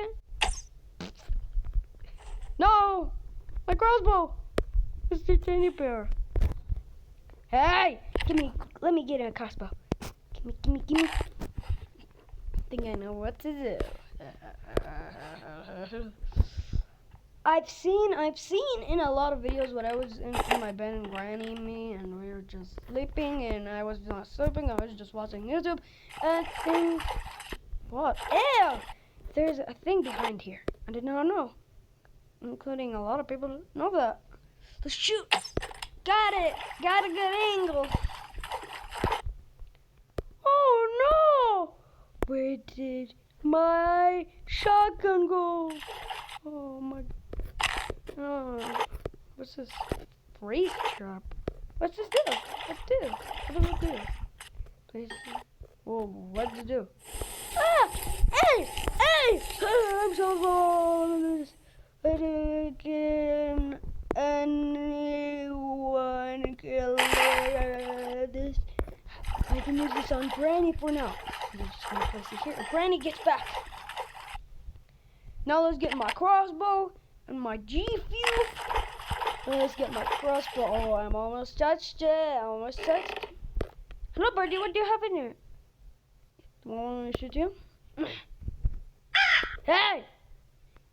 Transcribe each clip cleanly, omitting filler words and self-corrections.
again? No! My crossbow! Mr. Teddy Bear. Hey! Let me get a crossbow. Gimme. Think I know what to do. I've seen in a lot of videos when I was in my bed and Granny and me and we were just sleeping and I was not sleeping, I was just watching YouTube and what? Ew! There's a thing behind here. I did not know. Including a lot of people know that. Let's shoot! Got it! Got a good angle! Oh no! Where did my shotgun go? Oh my... Oh, what's this? Brace trap. What's this do? What's this? What does it do? Please. Whoa, what does it do? Ah! Hey! Hey! I'm so lost. Can anyone kill this? I can use this on Granny for now. I'm just gonna place it here. Granny gets back. Now let's get my crossbow and my G Fuel. Let's get my crossbow. Oh, I'm almost touched it. Almost touched. Hello, birdie. What do you have in here? Do you want me to shoot you? Hey!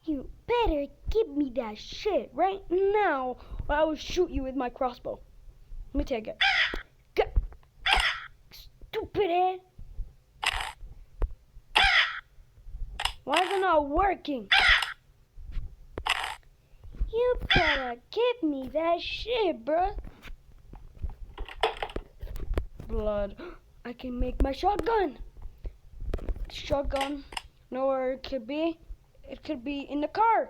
You better give me that shit right now, or I will shoot you with my crossbow. Let me take it. Go. Stupid head. Why is it not working? You better give me that shit, bruh. Blood. I can make my shotgun. Shotgun. Know where it could be? It could be in the car.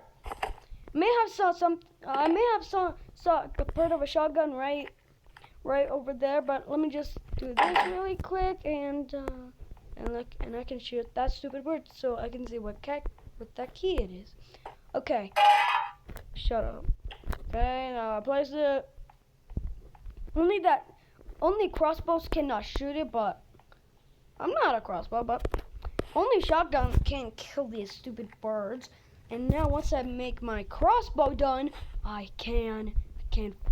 I may have saw a part of a shotgun right over there, but let me just do this really quick and I can shoot that stupid bird so I can see what that key it is. Okay. Shut up. Okay, now I place it. Only crossbows cannot shoot it, but I'm not a crossbow, but only shotgun can kill these stupid birds. And now once I make my crossbow done, I can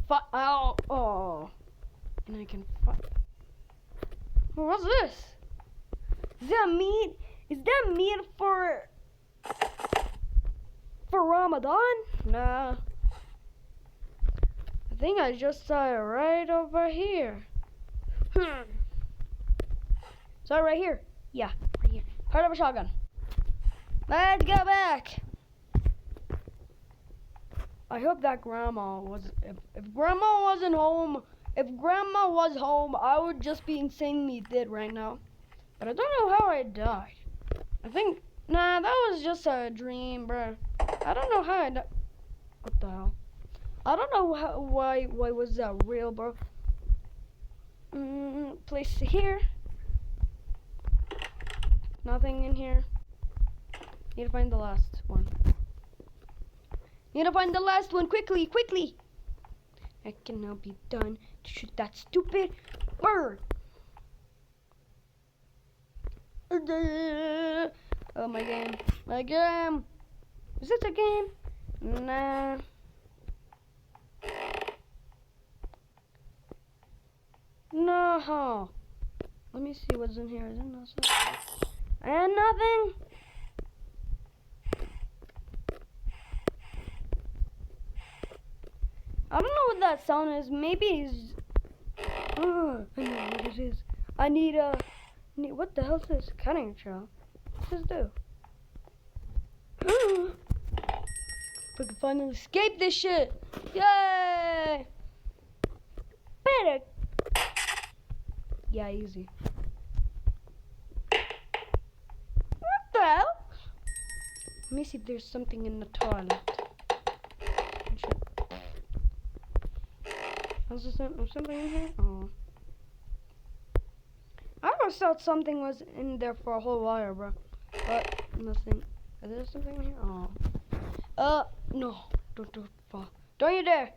fight. Oh, and I can fight. What's this? Is that meat? Is that meat for Ramadan? Nah. I think I just saw it right over here. Saw it right here. Yeah, right here. Part of a shotgun. Let's go back. I hope that grandma was. If grandma wasn't home, if grandma was home, I would just be insanely dead right now. But I don't know how I died. I think, nah, that was just a dream, bruh. I don't know how I died. What the hell? I don't know why was that real, bro? Place it here. Nothing in here. Need to find the last one. Need to find the last one quickly, quickly. I can now be done to shoot that stupid bird. Oh, my game. My game. Is this a game? Nah. No. Let me see what's in here. Is it not so? And nothing. I don't know what that sound is. Maybe it's... Oh, I know what it is. I need a... What the hell is this? Cutting trowel. What's this do? We can finally escape this shit. Yay! Better. Yeah, easy. What the hell? Let me see if there's something in the toilet. Is there something in here? Oh. I always thought something was in there for a whole while, bro. But nothing. Is there something in here? Oh. No. Don't fall. Don't you dare.